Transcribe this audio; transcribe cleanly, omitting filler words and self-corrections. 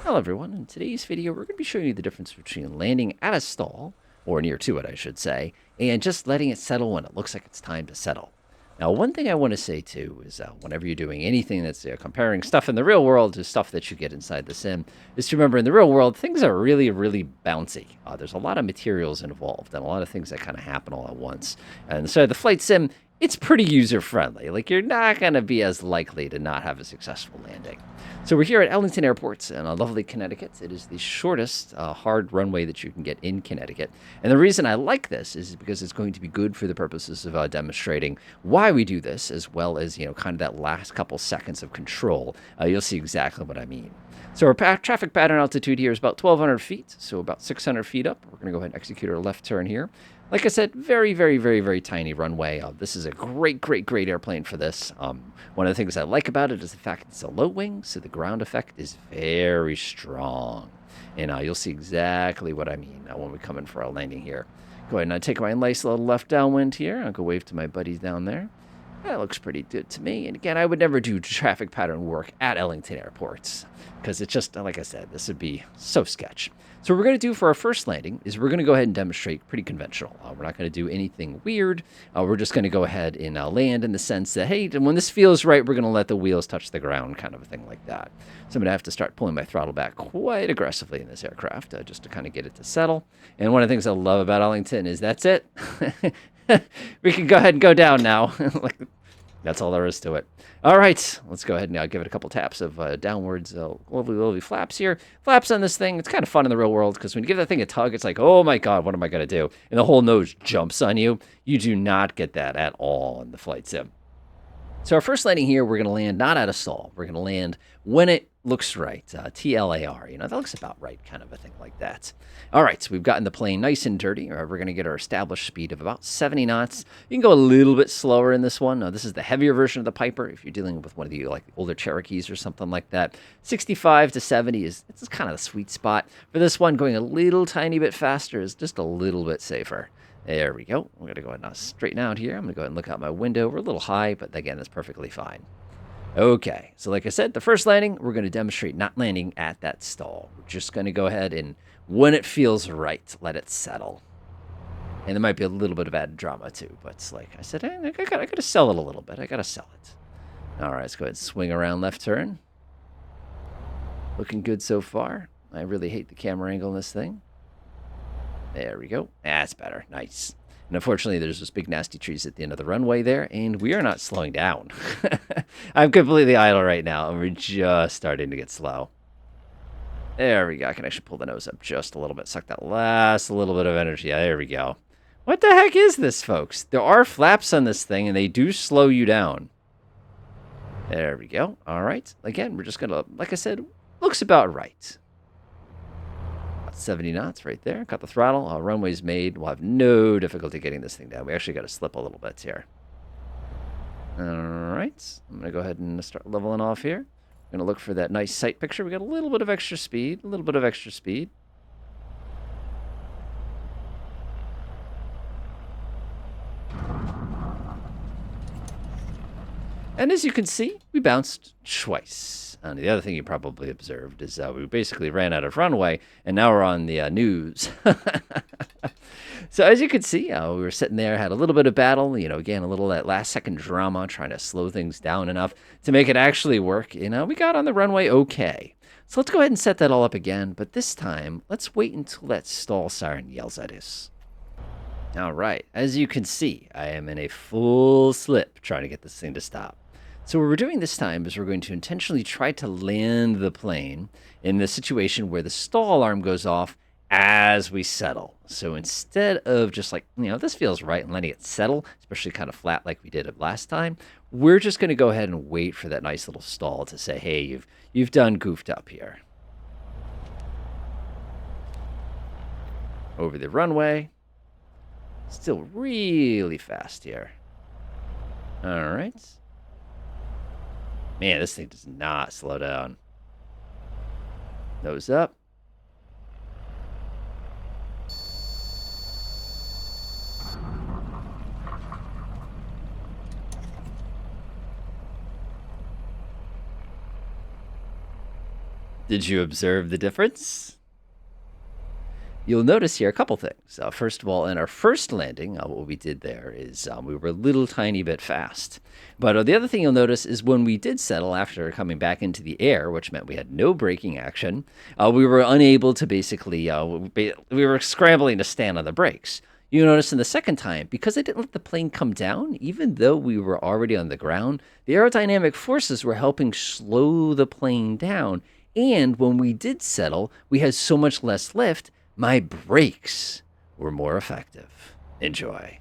Hello everyone, in today's video we're going to be showing you the difference between landing at a stall, or near to it I should say, and just letting it settle when it looks like it's time to settle. Now one thing I want to say too is whenever you're doing anything that's comparing stuff in the real world to stuff that you get inside the sim, is to remember in the real world things are really bouncy. There's a lot of materials involved and a lot of things that kind of happen all at once. And so the flight sim, it's pretty user-friendly. Like, you're not going to be as likely to not have a successful landing. So we're here at Ellington Airport in lovely Connecticut. It is the shortest hard runway that you can get in Connecticut. And the reason I like this is because it's going to be good for the purposes of demonstrating why we do this, as well as, kind of that last couple seconds of control. You'll see exactly what I mean. So our traffic pattern altitude here is about 1,200 feet, so about 600 feet up. We're going to go ahead and execute our left turn here. Like I said, very tiny runway. This is a great airplane for this. One of the things I like about it is the fact it's a low wing, so the ground effect is very strong. And you'll see exactly what I mean when we come in for our landing here. Go ahead and take my nice little left downwind here. I'll go wave to my buddies down there. That looks pretty good to me. And again, I would never do traffic pattern work at Ellington Airports because it's just, like I said, this would be so sketch. So what we're going to do for our first landing is we're going to go ahead and demonstrate pretty conventional. We're not going to do anything weird. We're just going to go ahead and land in the sense that, hey, when this feels right, we're going to let the wheels touch the ground, kind of a thing like that. So I'm going to have to start pulling my throttle back quite aggressively in this aircraft just to kind of get it to settle. And one of the things I love about Ellington is that's it. We can go ahead and go down now. Like, that's all there is to it. All right, let's go ahead and now give it a couple taps of downwards, lovely flaps here. Flaps on this thing, it's kind of fun in the real world because when you give that thing a tug, it's like, oh my God, what am I going to do? And the whole nose jumps on you. You do not get that at all in the flight sim. So our first landing here, we're going to land not at a stall. We're going to land when it looks right. TLAR, that looks about right, kind of a thing like that. All right, so we've gotten the plane nice and dirty. We're going to get our established speed of about 70 knots. You can go a little bit slower in this one. This is the heavier version of the Piper. If you're dealing with one of the older Cherokees or something like that, 65 to 70 is kind of the sweet spot. For this one, going a little tiny bit faster is just a little bit safer. There we go. I'm going to go ahead and straighten out here. I'm going to go ahead and look out my window. We're a little high, but again, that's perfectly fine. Okay, so like I said, the first landing, we're going to demonstrate not landing at that stall. We're just going to go ahead and, when it feels right, let it settle. And there might be a little bit of added drama too, but like I said, I got to sell it a little bit. I got to sell it. All right, let's go ahead and swing around left turn. Looking good so far. I really hate the camera angle in this thing. There we go. That's better. Nice. And unfortunately, there's those big nasty trees at the end of the runway there, and we are not slowing down. I'm completely idle right now, and we're just starting to get slow. There we go. I can actually pull the nose up just a little bit, suck that last little bit of energy. Yeah, there we go. What the heck is this, folks? There are flaps on this thing, and they do slow you down. There we go. All right. Again, we're just going to, like I said, looks about right. 70 knots right there. Got the throttle. Runway's made. We'll have no difficulty getting this thing down. We actually got to slip a little bit here. All right. I'm going to go ahead and start leveling off here. I'm going to look for that nice sight picture. We got a little bit of extra speed. A little bit of extra speed. And as you can see, we bounced twice. And the other thing you probably observed is we basically ran out of runway, and now we're on the news. So as you can see, we were sitting there, had a little bit of battle, again, a little that last second drama, trying to slow things down enough to make it actually work. We got on the runway okay. So let's go ahead and set that all up again, but this time, let's wait until that stall siren yells at us. All right, as you can see, I am in a full slip trying to get this thing to stop. So what we're doing this time is we're going to intentionally try to land the plane in the situation where the stall alarm goes off as we settle. So instead of just like, this feels right and letting it settle, especially kind of flat like we did it last time, we're just going to go ahead and wait for that nice little stall to say, hey, you've done goofed up here. Over the runway. Still really fast here. All right. Man, this thing does not slow down. Nose up. Did you observe the difference? You'll notice here a couple things. First of all, in our first landing, what we did there is we were a little tiny bit fast. But the other thing you'll notice is when we did settle after coming back into the air, which meant we had no braking action, we were unable to basically, we were scrambling to stand on the brakes. You notice in the second time, because I didn't let the plane come down, even though we were already on the ground, the aerodynamic forces were helping slow the plane down. And when we did settle, we had so much less lift, my brakes were more effective. Enjoy.